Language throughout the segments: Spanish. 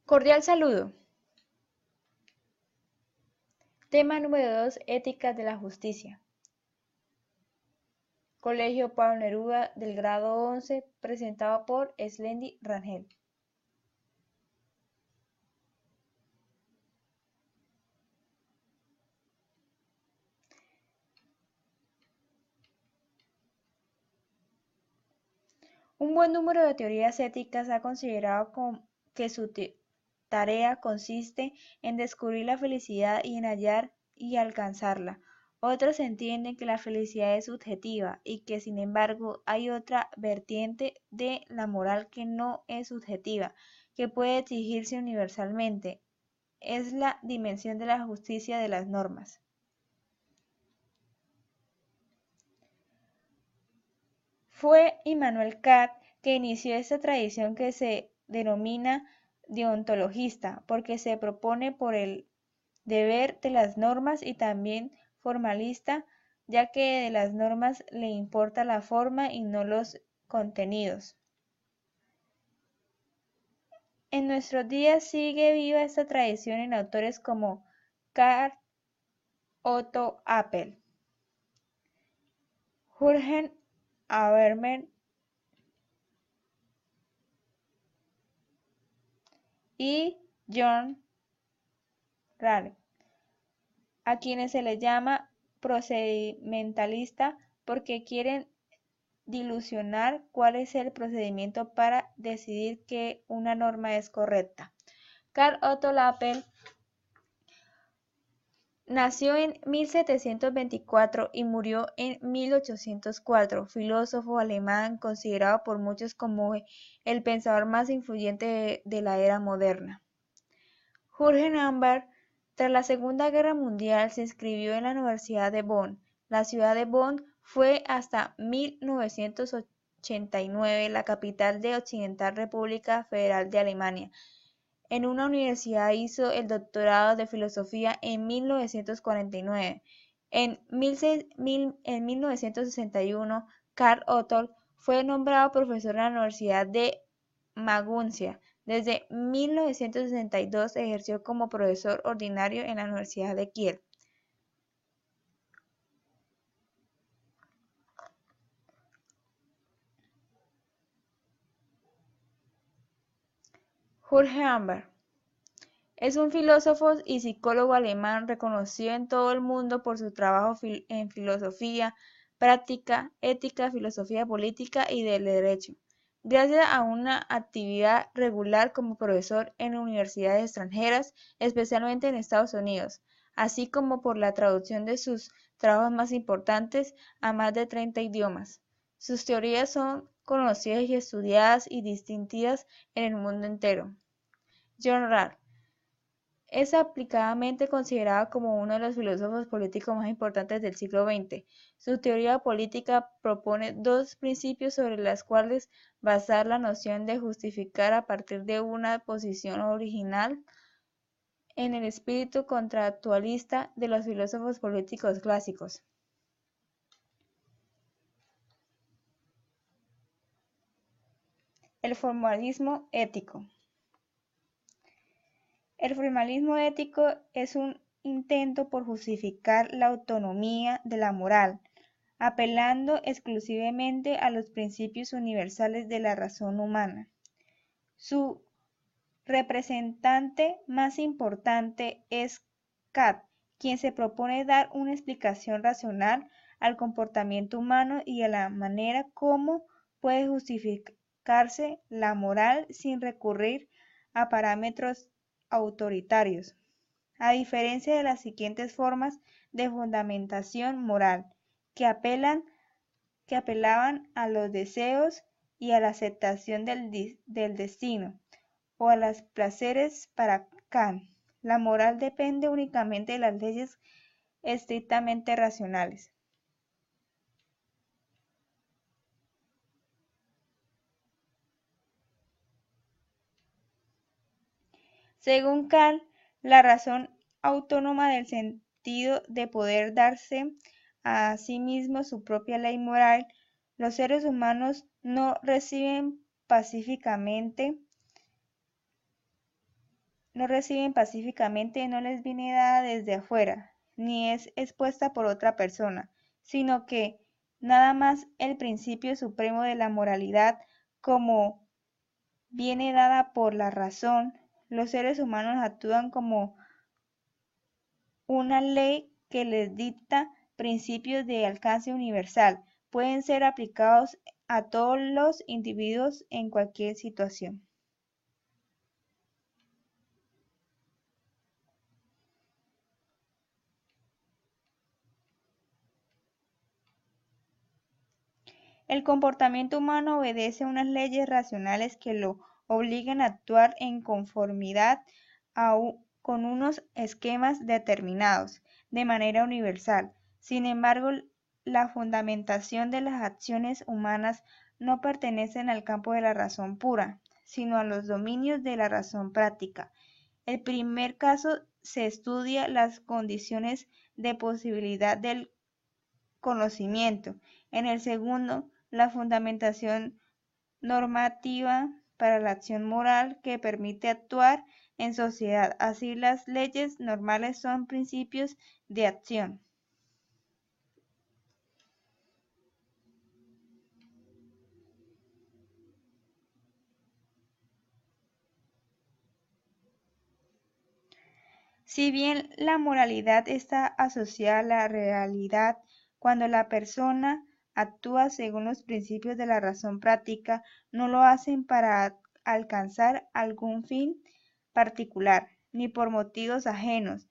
Cordial saludo. Tema número 2. Ética de la justicia. Colegio Pablo Neruda del grado 11, presentado por Slendy Rangel. Un buen número de teorías éticas ha considerado que su tarea consiste en descubrir la felicidad y en hallar y alcanzarla. Otros entienden que la felicidad es subjetiva y que, sin embargo, hay otra vertiente de la moral que no es subjetiva, que puede exigirse universalmente. Es la dimensión de la justicia de las normas. Fue Immanuel Kant que inició esta tradición que se denomina deontologista, porque se propone por el deber de las normas y también formalista, ya que de las normas le importa la forma y no los contenidos. En nuestros días sigue viva esta tradición en autores como Karl Otto Appel, Jürgen Habermas y John Rawls, a quienes se les llama procedimentalista porque quieren dilucionar cuál es el procedimiento para decidir que una norma es correcta. Karl Otto Appel nació en 1724 y murió en 1804, filósofo alemán considerado por muchos como el pensador más influyente de la era moderna. Jürgen Habermas, tras la Segunda Guerra Mundial, se inscribió en la Universidad de Bonn. La ciudad de Bonn fue hasta 1989 la capital de Occidental República Federal de Alemania. En una universidad hizo el doctorado de filosofía en 1949. En 1961, Karl Otto fue nombrado profesor en la Universidad de Maguncia. Desde 1962 ejerció como profesor ordinario en la Universidad de Kiel. Jürgen Habermas es un filósofo y psicólogo alemán reconocido en todo el mundo por su trabajo en filosofía práctica, ética, filosofía política y del derecho. Gracias a una actividad regular como profesor en universidades extranjeras, especialmente en Estados Unidos, así como por la traducción de sus trabajos más importantes a más de 30 idiomas. Sus teorías son conocidas y estudiadas y distintivas en el mundo entero. John Rawls es aplicadamente considerado como uno de los filósofos políticos más importantes del siglo XX. Su teoría política propone dos principios sobre los cuales basar la noción de justificar a partir de una posición original en el espíritu contractualista de los filósofos políticos clásicos. El formalismo ético. El formalismo ético es un intento por justificar la autonomía de la moral, apelando exclusivamente a los principios universales de la razón humana. Su representante más importante es Kant, quien se propone dar una explicación racional al comportamiento humano y a la manera como puede justificarse la moral sin recurrir a parámetros autoritarios, a diferencia de las siguientes formas de fundamentación moral, que apelaban a los deseos y a la aceptación del destino, o a los placeres. Para Kant, la moral depende únicamente de las leyes estrictamente racionales. Según Kant, la razón autónoma del sentido de poder darse a sí mismo su propia ley moral, los seres humanos no reciben pacíficamente no reciben pacíficamente no les viene dada desde afuera, ni es expuesta por otra persona, sino que nada más el principio supremo de la moralidad, como viene dada por la razón, los seres humanos actúan como una ley que les dicta principios de alcance universal, pueden ser aplicados a todos los individuos en cualquier situación. El comportamiento humano obedece a unas leyes racionales que lo obligan a actuar en conformidad con unos esquemas determinados, de manera universal. Sin embargo, la fundamentación de las acciones humanas no pertenecen al campo de la razón pura, sino a los dominios de la razón práctica. En el primer caso se estudia las condiciones de posibilidad del conocimiento. En el segundo, la fundamentación normativa para la acción moral que permite actuar en sociedad. Así, las leyes normales son principios de acción. Si bien la moralidad está asociada a la realidad, cuando la persona actúa según los principios de la razón práctica, no lo hacen para alcanzar algún fin particular, ni por motivos ajenos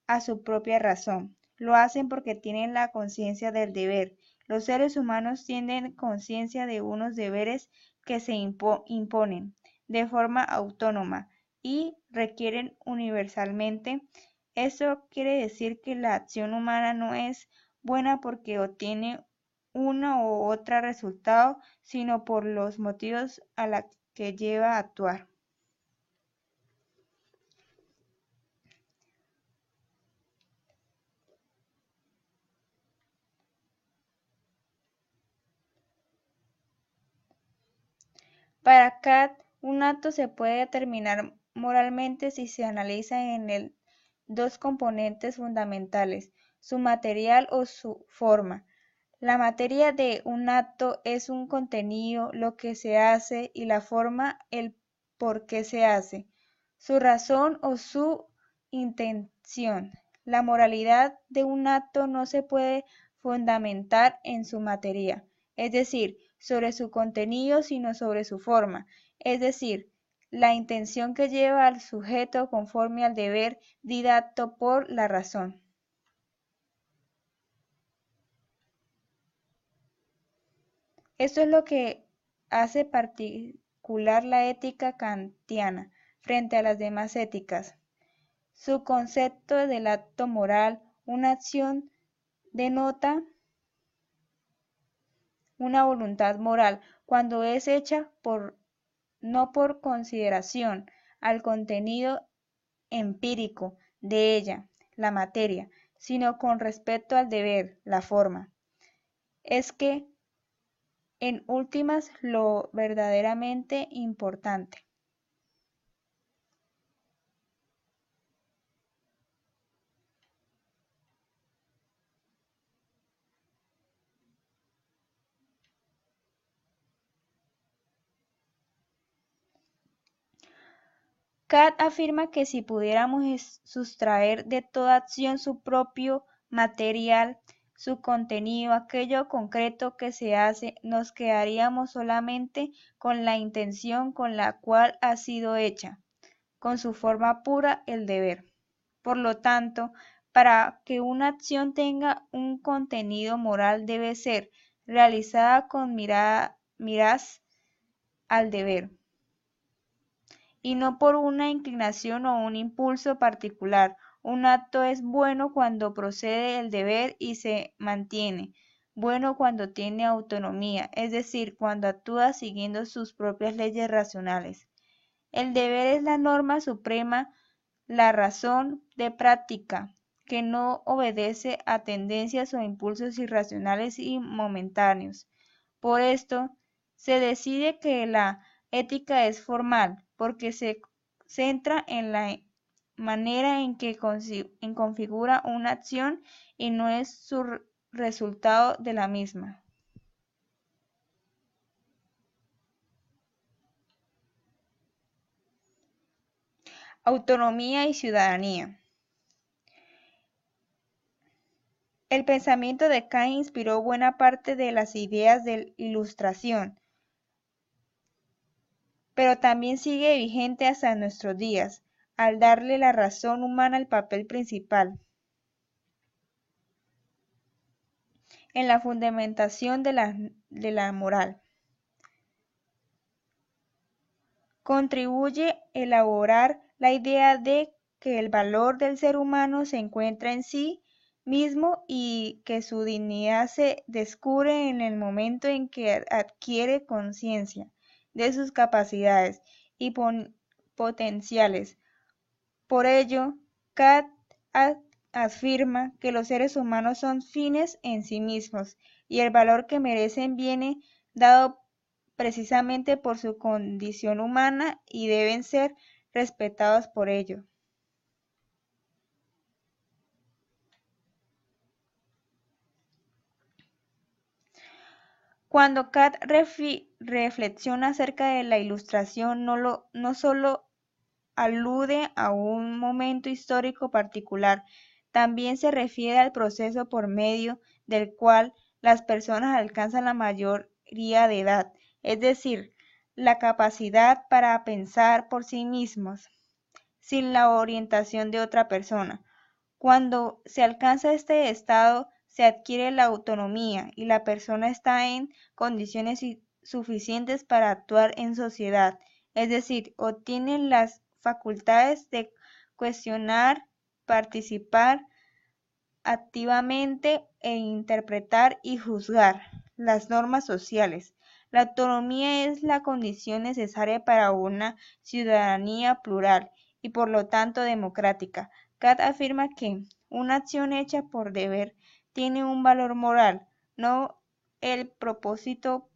a su propia razón. Lo hacen porque tienen la conciencia del deber. Los seres humanos tienen conciencia de unos deberes que se imponen de forma autónoma y requieren universalmente. Eso quiere decir que la acción humana no es buena porque obtiene uno u otro resultado, sino por los motivos a la que lleva a actuar. Para Kant, un acto se puede determinar moralmente si se analiza en él dos componentes fundamentales, su material o su forma. La materia de un acto es un contenido, lo que se hace, y la forma, el por qué se hace, su razón o su intención. La moralidad de un acto no se puede fundamentar en su materia, es decir, sobre su contenido, sino sobre su forma, es decir, la intención que lleva al sujeto conforme al deber dictado por la razón. Esto es lo que hace particular la ética kantiana frente a las demás éticas. Su concepto del acto moral, una acción, denota una voluntad moral cuando es hecha no por consideración al contenido empírico de ella, la materia, sino con respecto al deber, la forma. Es que, en últimas, lo verdaderamente importante. Kant afirma que si pudiéramos sustraer de toda acción su propio material, su contenido, aquello concreto que se hace, nos quedaríamos solamente con la intención con la cual ha sido hecha, con su forma pura, el deber. Por lo tanto, para que una acción tenga un contenido moral debe ser realizada con miras al deber, y no por una inclinación o un impulso particular. Un acto es bueno cuando procede del deber y se mantiene bueno cuando tiene autonomía, es decir, cuando actúa siguiendo sus propias leyes racionales. El deber es la norma suprema, la razón de práctica, que no obedece a tendencias o impulsos irracionales y momentáneos. Por esto, se decide que la ética es formal, porque se centra en la manera en que configura una acción y no es su resultado de la misma. Autonomía y ciudadanía. El pensamiento de Kant inspiró buena parte de las ideas de la Ilustración, pero también sigue vigente hasta nuestros días, al darle la razón humana el papel principal en la fundamentación de la moral. Contribuye a elaborar la idea de que el valor del ser humano se encuentra en sí mismo y que su dignidad se descubre en el momento en que adquiere conciencia de sus capacidades y potenciales. Por ello, Kant afirma que los seres humanos son fines en sí mismos y el valor que merecen viene dado precisamente por su condición humana y deben ser respetados por ello. Cuando Kant reflexiona acerca de la Ilustración, no solo alude a un momento histórico particular, también se refiere al proceso por medio del cual las personas alcanzan la mayoría de edad, es decir, la capacidad para pensar por sí mismos, sin la orientación de otra persona. Cuando se alcanza este estado, se adquiere la autonomía y la persona está en condiciones suficientes para actuar en sociedad, es decir, obtiene las facultades de cuestionar, participar activamente e interpretar y juzgar las normas sociales. La autonomía es la condición necesaria para una ciudadanía plural y por lo tanto democrática. Kant afirma que una acción hecha por deber tiene un valor moral, no el propósito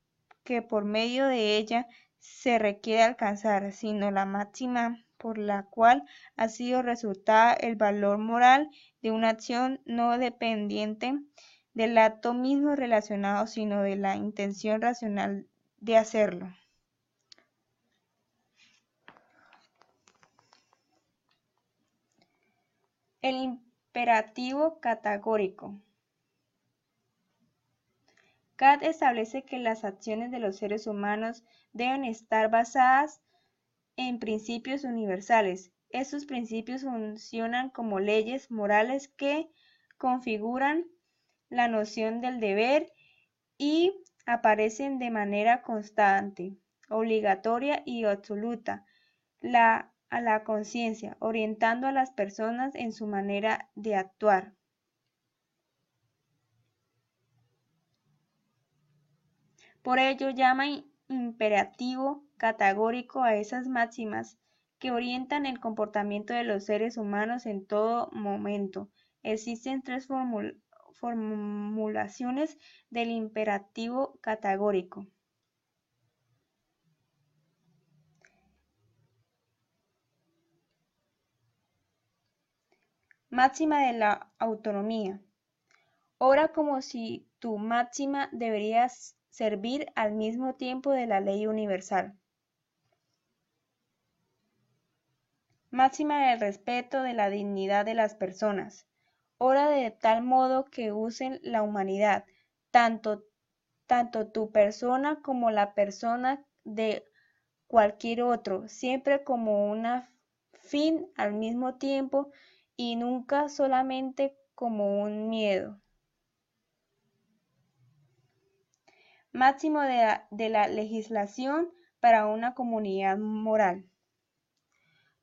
que por medio de ella se requiere alcanzar, sino la máxima por la cual ha sido resultada el valor moral de una acción no dependiente del acto mismo relacionado, sino de la intención racional de hacerlo. El imperativo categórico. Kant establece que las acciones de los seres humanos deben estar basadas en principios universales. Estos principios funcionan como leyes morales que configuran la noción del deber y aparecen de manera constante, obligatoria y absoluta a la conciencia, orientando a las personas en su manera de actuar. Por ello llama imperativo categórico a esas máximas que orientan el comportamiento de los seres humanos en todo momento. Existen tres formulaciones del imperativo categórico. Máxima de la autonomía. Obra como si tu máxima debería servir al mismo tiempo de la ley universal. Máxima del respeto de la dignidad de las personas. Obra de tal modo que usen la humanidad, tanto tu persona como la persona de cualquier otro, siempre como una fin al mismo tiempo y nunca solamente como un miedo. Máximo de la legislación para una comunidad moral.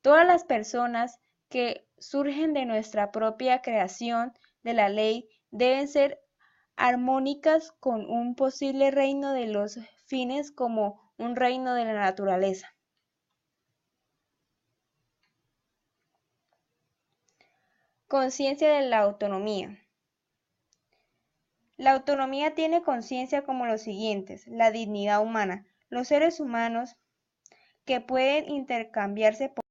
Todas las personas que surgen de nuestra propia creación de la ley deben ser armónicas con un posible reino de los fines como un reino de la naturaleza. Conciencia de la autonomía. La autonomía tiene conciencia como los siguientes: la dignidad humana. Los seres humanos que pueden intercambiarse por